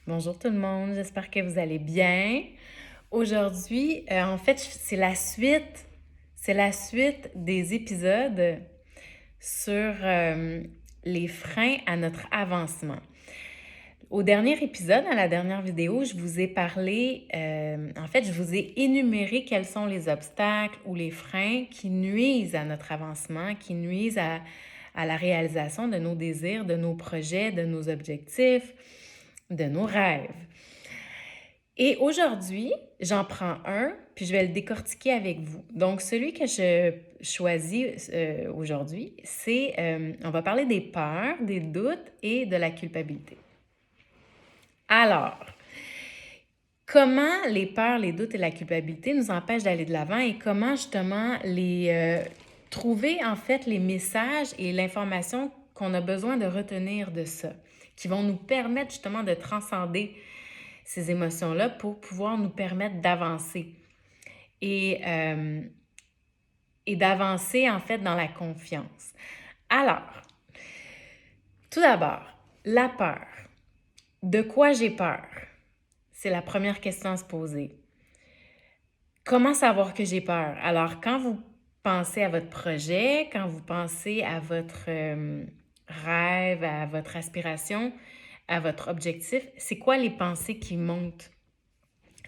Bonjour tout le monde, j'espère que vous allez bien. Aujourd'hui, en fait, c'est la suite des épisodes sur les freins à notre avancement. Au dernier épisode, dans la dernière vidéo, je vous ai parlé, en fait, je vous ai énuméré quels sont les obstacles ou les freins qui nuisent à notre avancement, qui nuisent à la réalisation de nos désirs, de nos projets, de nos objectifs, de nos rêves. Et aujourd'hui, j'en prends un, puis je vais le décortiquer avec vous. Donc, celui que je choisis aujourd'hui, on va parler des peurs, des doutes et de la culpabilité. Alors, comment les peurs, les doutes et la culpabilité nous empêchent d'aller de l'avant et comment justement trouver en fait les messages et l'information qu'on a besoin de retenir de ça, qui vont nous permettre justement de transcender ces émotions-là pour pouvoir nous permettre d'avancer et, euh, et d'avancer en fait dans la confiance. Alors, tout d'abord, la peur. De quoi j'ai peur? C'est la première question à se poser. Comment savoir que j'ai peur? Alors, quand vous pensez à votre projet, quand vous pensez à votre rêve, à votre aspiration, à votre objectif, c'est quoi les pensées qui montent?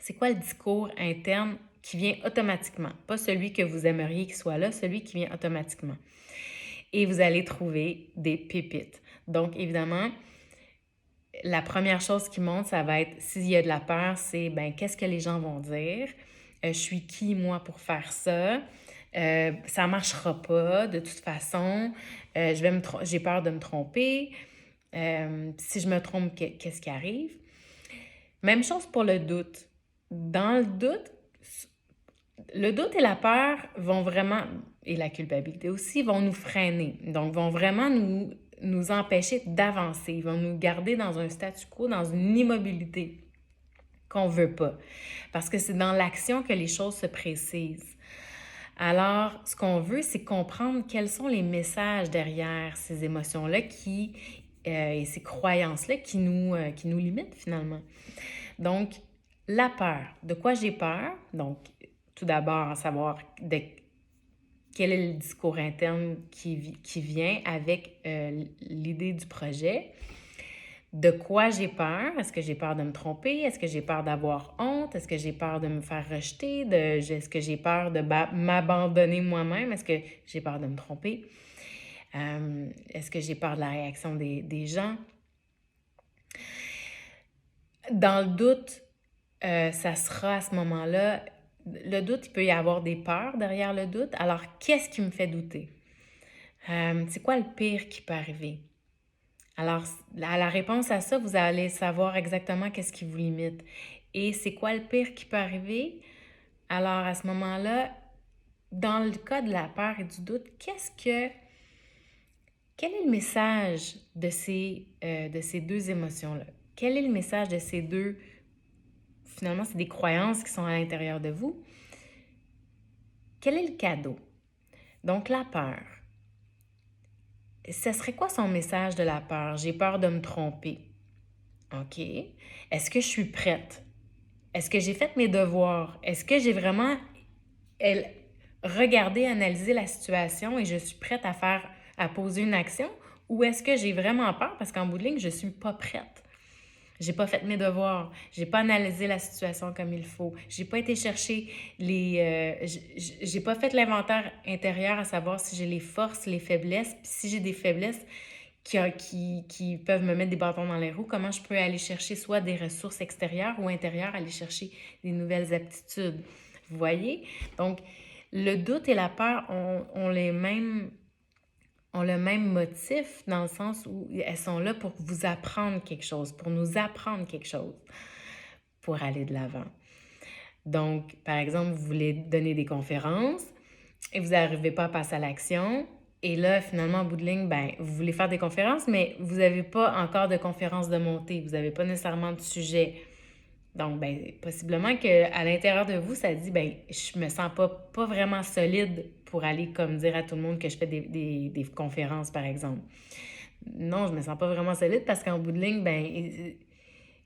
C'est quoi le discours interne qui vient automatiquement? Pas celui que vous aimeriez qu'il soit là, celui qui vient automatiquement. Et vous allez trouver des pépites. Donc, évidemment, la première chose qui monte, ça va être, s'il y a de la peur, c'est, qu'est-ce que les gens vont dire? Je suis qui, moi, pour faire ça? Ça marchera pas, de toute façon. J'ai peur de me tromper. Si je me trompe, qu'est-ce qui arrive? Même chose pour le doute. Dans le doute et la peur vont vraiment, et la culpabilité aussi, vont nous freiner. Donc, vont vraiment nous empêcher d'avancer. Ils vont nous garder dans un statu quo, dans une immobilité qu'on veut pas. Parce que c'est dans l'action que les choses se précisent. Alors, ce qu'on veut, c'est comprendre quels sont les messages derrière ces émotions-là et ces croyances-là qui nous limitent finalement. Donc, la peur. De quoi j'ai peur? Donc, tout d'abord, savoir quel est le discours interne qui vient avec l'idée du projet. De quoi j'ai peur? Est-ce que j'ai peur de me tromper? Est-ce que j'ai peur d'avoir honte? Est-ce que j'ai peur de me faire rejeter? Est-ce que j'ai peur de m'abandonner moi-même? Est-ce que j'ai peur de me tromper? Est-ce que j'ai peur de la réaction des gens? Dans le doute, ça sera à ce moment-là, le doute, il peut y avoir des peurs derrière le doute. Alors, qu'est-ce qui me fait douter? C'est quoi le pire qui peut arriver? Alors, à la réponse à ça, vous allez savoir exactement qu'est-ce qui vous limite. Et c'est quoi le pire qui peut arriver? Alors, à ce moment-là, dans le cas de la peur et du doute, quel est le message de ces deux émotions-là? Quel est le message de ces deux, finalement, c'est des croyances qui sont à l'intérieur de vous? Quel est le cadeau? Donc, la peur. Ce serait quoi son message de la peur? J'ai peur de me tromper. OK. Est-ce que je suis prête? Est-ce que j'ai fait mes devoirs? Est-ce que j'ai vraiment regardé, analysé la situation et je suis prête à poser une action? Ou est-ce que j'ai vraiment peur parce qu'en bout de ligne, je suis pas prête? J'ai pas fait mes devoirs, j'ai pas analysé la situation comme il faut, j'ai pas été chercher j'ai pas fait l'inventaire intérieur à savoir si j'ai les forces, les faiblesses, puis si j'ai des faiblesses qui peuvent me mettre des bâtons dans les roues, comment je peux aller chercher soit des ressources extérieures ou intérieures, aller chercher des nouvelles aptitudes. Vous voyez? Donc, le doute et la peur ont le même motif dans le sens où elles sont là pour vous apprendre quelque chose, pour nous apprendre quelque chose, pour aller de l'avant. Donc, par exemple, vous voulez donner des conférences et vous n'arrivez pas à passer à l'action. Et là, finalement, au bout de ligne, vous voulez faire des conférences, mais vous n'avez pas encore de conférences de montée. Vous n'avez pas nécessairement de sujet. Donc, possiblement qu'à l'intérieur de vous, ça dit, je me sens pas vraiment solide pour aller comme dire à tout le monde que je fais des conférences, par exemple. Non, je me sens pas vraiment solide parce qu'en bout de ligne,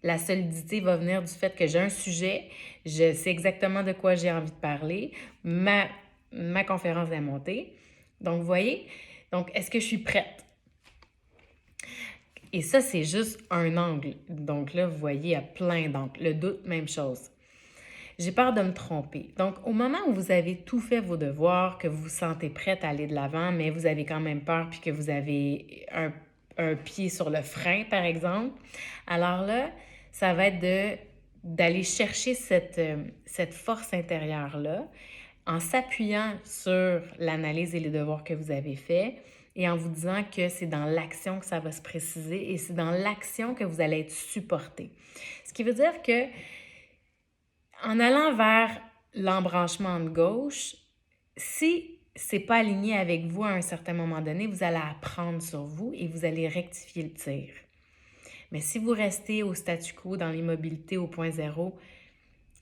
La solidité va venir du fait que j'ai un sujet, je sais exactement de quoi j'ai envie de parler, ma conférence est montée. Donc, vous voyez? Donc, est-ce que je suis prête? Et ça, c'est juste un angle. Donc là, vous voyez, il y a plein d'angles. Le doute, même chose. J'ai peur de me tromper. Donc, au moment où vous avez tout fait vos devoirs, que vous vous sentez prête à aller de l'avant, mais vous avez quand même peur puis que vous avez un pied sur le frein, par exemple, alors là, ça va être d'aller chercher cette force intérieure-là en s'appuyant sur l'analyse et les devoirs que vous avez faits et en vous disant que c'est dans l'action que ça va se préciser et c'est dans l'action que vous allez être supporté. Ce qui veut dire que en allant vers l'embranchement de gauche, si c'est pas aligné avec vous à un certain moment donné, vous allez apprendre sur vous et vous allez rectifier le tir. Mais si vous restez au statu quo, dans l'immobilité au point zéro,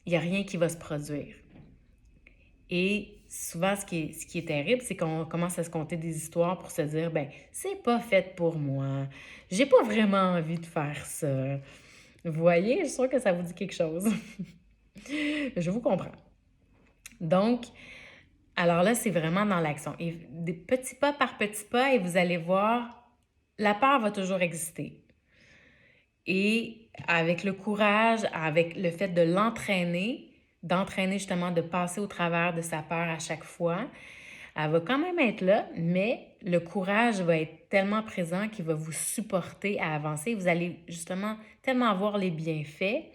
il n'y a rien qui va se produire. Et souvent, ce qui est terrible, c'est qu'on commence à se conter des histoires pour se dire, ben, c'est pas fait pour moi, j'ai pas vraiment envie de faire ça. Vous voyez, je suis sûre que ça vous dit quelque chose. Je vous comprends. Donc, alors là, c'est vraiment dans l'action. Et des petits pas par petits pas, et vous allez voir, la peur va toujours exister. Et avec le courage, avec le fait de l'entraîner, d'entraîner justement, de passer au travers de sa peur à chaque fois, elle va quand même être là, mais le courage va être tellement présent qu'il va vous supporter à avancer. Vous allez justement tellement avoir les bienfaits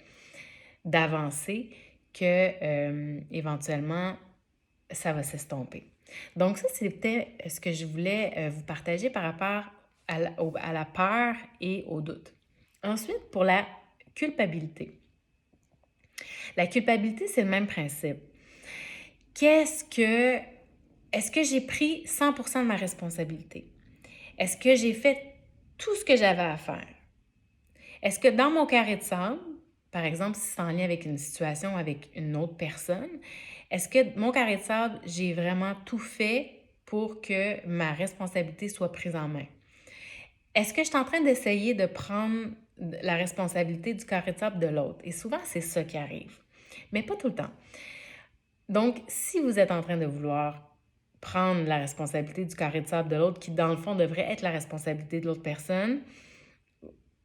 d'avancer que éventuellement, ça va s'estomper. Donc ça, c'était ce que je voulais vous partager par rapport à la peur et au doute. Ensuite, pour la culpabilité. La culpabilité, c'est le même principe. Est-ce que j'ai pris 100% de ma responsabilité? Est-ce que j'ai fait tout ce que j'avais à faire? Est-ce que dans mon carré de sable, par exemple, si c'est en lien avec une situation avec une autre personne, est-ce que mon carré de sable, j'ai vraiment tout fait pour que ma responsabilité soit prise en main? Est-ce que je suis en train d'essayer de prendre la responsabilité du carré de sable de l'autre? Et souvent, c'est ça qui arrive, mais pas tout le temps. Donc, si vous êtes en train de vouloir prendre la responsabilité du carré de sable de l'autre, qui dans le fond devrait être la responsabilité de l'autre personne,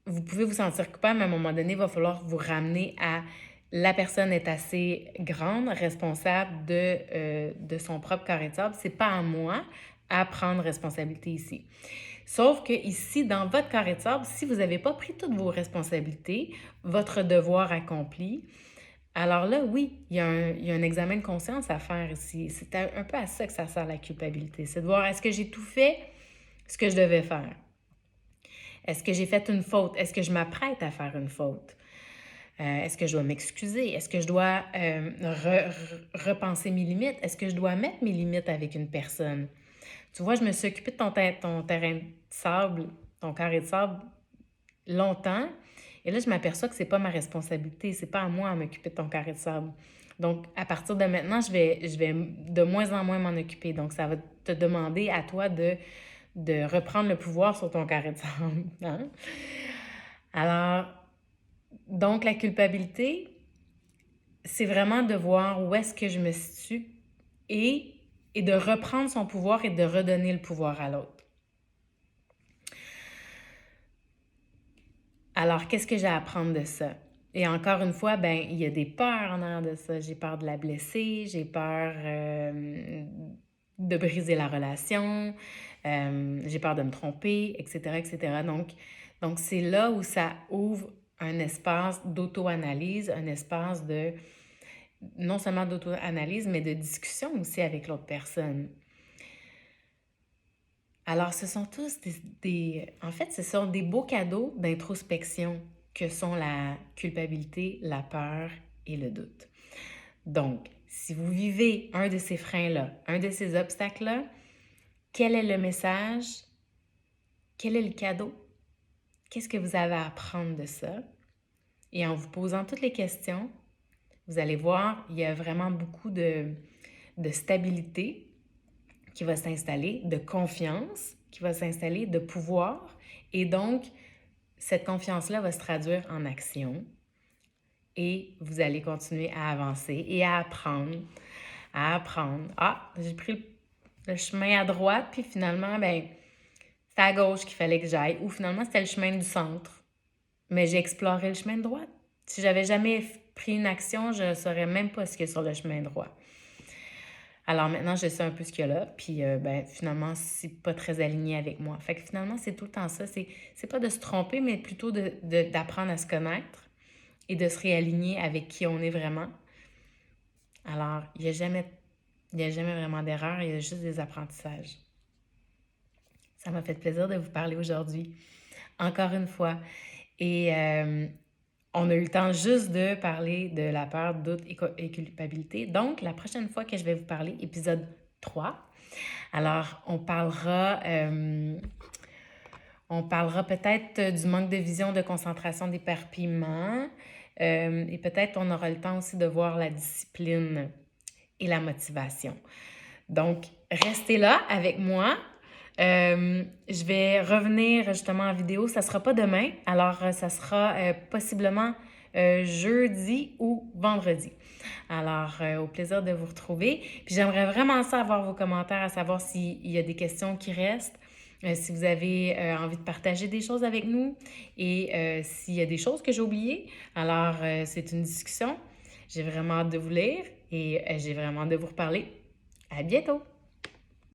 vous pouvez vous sentir coupable, mais à un moment donné, il va falloir vous ramener à la personne est assez grande, responsable de son propre carré de sable. C'est pas à moi à prendre responsabilité ici. Sauf que ici, dans votre carré de sable, si vous n'avez pas pris toutes vos responsabilités, votre devoir accompli, alors là, oui, il y a un examen de conscience à faire ici. C'est un peu à ça que ça sert la culpabilité. C'est de voir, est-ce que j'ai tout fait ce que je devais faire? Est-ce que j'ai fait une faute? Est-ce que je m'apprête à faire une faute? Est-ce que je dois m'excuser? Est-ce que je dois repenser mes limites? Est-ce que je dois mettre mes limites avec une personne? Tu vois, je me suis occupée de ton terrain de sable, ton carré de sable, longtemps. Et là, je m'aperçois que c'est pas ma responsabilité. C'est pas à moi à m'occuper de ton carré de sable. Donc, à partir de maintenant, je vais de moins en moins m'en occuper. Donc, ça va te demander à toi de reprendre le pouvoir sur ton carré de sable. Hein? Alors, donc, la culpabilité, c'est vraiment de voir où est-ce que je me situe et de reprendre son pouvoir et de redonner le pouvoir à l'autre. Alors, qu'est-ce que j'ai à apprendre de ça? Et encore une fois, ben, il y a des peurs en arrière de ça. J'ai peur de la blesser, j'ai peur de briser la relation, j'ai peur de me tromper, etc., etc. Donc, c'est là où ça ouvre un espace d'auto-analyse, un espace de, non seulement d'auto-analyse, mais de discussion aussi avec l'autre personne. Alors, ce sont tous en fait, ce sont des beaux cadeaux d'introspection que sont la culpabilité, la peur et le doute. Donc, si vous vivez un de ces freins-là, un de ces obstacles-là, quel est le message? Quel est le cadeau? Qu'est-ce que vous avez à apprendre de ça? Et en vous posant toutes les questions, vous allez voir, il y a vraiment beaucoup de stabilité qui va s'installer, de confiance qui va s'installer, de pouvoir. Et donc, cette confiance-là va se traduire en action. et vous allez continuer à avancer et à apprendre, à apprendre. Ah, j'ai pris le chemin à droite, puis finalement, ben c'était à gauche qu'il fallait que j'aille, ou finalement, c'était le chemin du centre. Mais j'ai exploré le chemin de droite. Si j'avais jamais pris une action, je ne saurais même pas ce qu'il y a sur le chemin droit. Alors maintenant, je sais un peu ce qu'il y a là, puis ben, finalement, c'est pas très aligné avec moi. Fait que finalement, c'est tout le temps ça. C'est pas de se tromper, mais plutôt d'apprendre à se connaître et de se réaligner avec qui on est vraiment. Alors, il y a jamais vraiment d'erreur, il y a juste des apprentissages. Ça m'a fait plaisir de vous parler aujourd'hui, encore une fois. Et on a eu le temps juste de parler de la peur, doute et culpabilité. Donc, la prochaine fois que je vais vous parler, épisode 3, alors on parlera peut-être du manque de vision, de concentration, d'éparpillement. Et peut-être on aura le temps aussi de voir la discipline et la motivation. Donc, restez là avec moi. Je vais revenir justement en vidéo. Ça ne sera pas demain, alors ça sera possiblement jeudi ou vendredi. Alors, au plaisir de vous retrouver. Puis j'aimerais vraiment savoir vos commentaires, à savoir s'il y a des questions qui restent, si vous avez envie de partager des choses avec nous et s'il y a des choses que j'ai oubliées. Alors, c'est une discussion. J'ai vraiment hâte de vous lire et j'ai vraiment hâte de vous reparler. À bientôt!